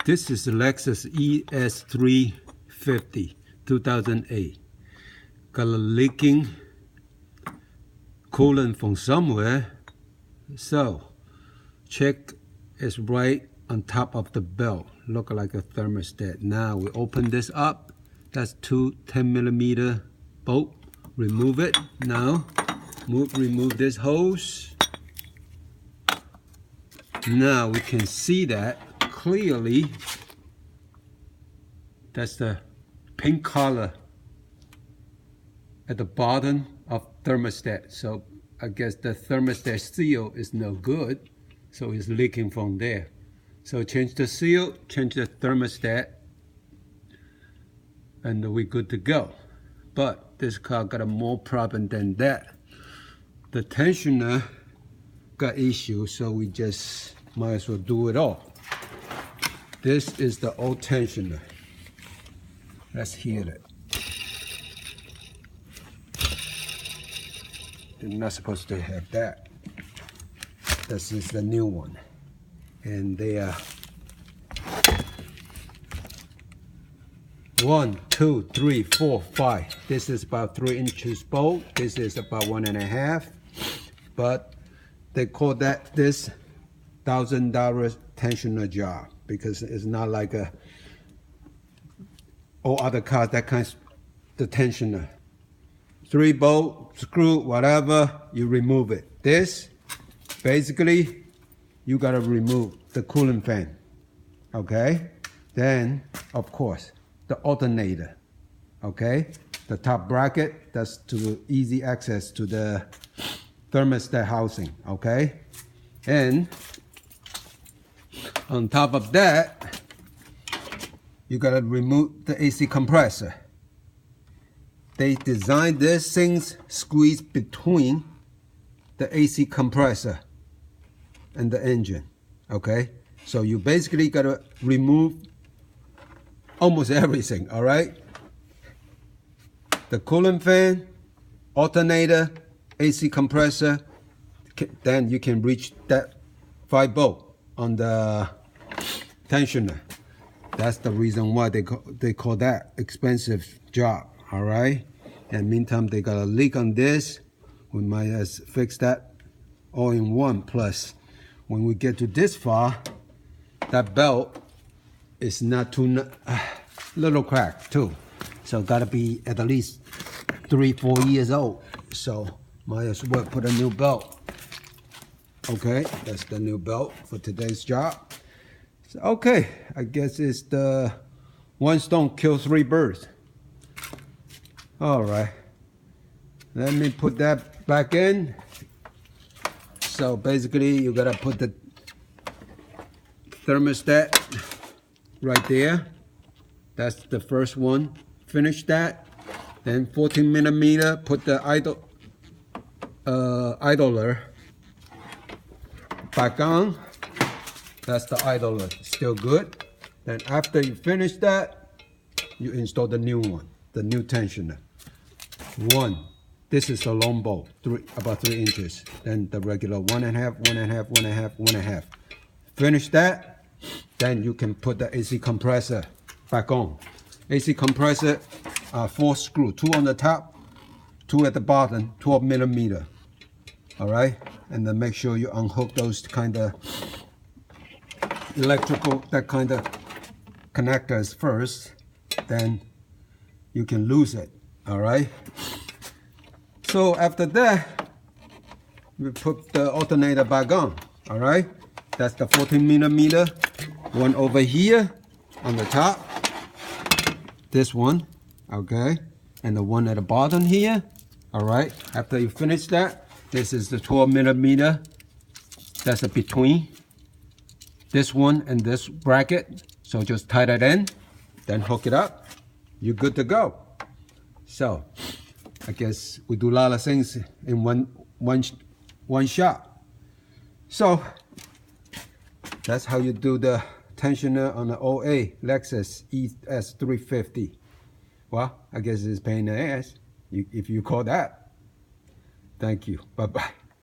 This is the Lexus ES350 2008. Got a leaking coolant from somewhere. So check it's right on top of the belt. Look like a thermostat. Now we open this up. That's two 10mm bolt. Remove it. Now remove this hose. Now we can see that clearly. That's the pink color at the bottom of thermostat. So I guess the thermostat seal is no good, so it's leaking from there. So change the seal, change the thermostat, and we're good to go. But this car got a more problem than that. The tensioner got issues, so we just might as well do it all. This is the old tensioner. Let's hear it. You're not supposed to have that. This is the new one. And they are 1, 2, 3, 4, 5. This is about 3 inches bolt. This is about 1.5. But they call this $1,000 tensioner job because it's not like all other cars that kind of the tensioner. 3 bolt, screw, whatever, you remove it. This, basically, you gotta remove the coolant fan, okay? Then, of course, the alternator, okay? The top bracket, that's to easy access to the thermostat housing, okay? And on top of that, you gotta remove the AC compressor. They designed these things squeezed between the AC compressor and the engine, okay? So you basically gotta remove almost everything, all right? The coolant fan, alternator, AC compressor, then you can reach that 5 volt on the tensioner. That's the reason why they call that expensive job, all right? And meantime, they got a leak on this. We might fix that all in one. Plus, when we get to this far, that belt is not too little crack too. So gotta be at least 3-4 years old. So might as well put a new belt. Okay, that's the new belt for today's job. So, okay, I guess it's the one stone kill 3 birds. All right, let me put that back in. So basically, you gotta put the thermostat right there. That's the first one. Finish that. Then 14mm, put the idler back on. That's the idler, still good. Then after you finish that, you install the new one, the new tensioner. This is a long bolt, about 3 inches. Then the regular 1.5, 1.5, 1.5, 1.5. Finish that, then you can put the AC compressor back on. AC compressor, 4 screws, 2 on the top, 2 at the bottom, 12mm. All right, and then make sure you unhook those kind of electrical, that kind of connectors first. Then you can lose it. All right. So after that, we put the alternator back on. All right. That's the 14mm. One over here on the top. This one. Okay. And the one at the bottom here. All right. After you finish that, this is the 12mm. That's a between this one and this bracket. So just tie that in, then hook it up. You're good to go. So I guess we do a lot of things in one shot. So that's how you do the tensioner on the OA Lexus ES350. Well, I guess it's a pain in the ass, if you call that. Thank you. Bye-bye.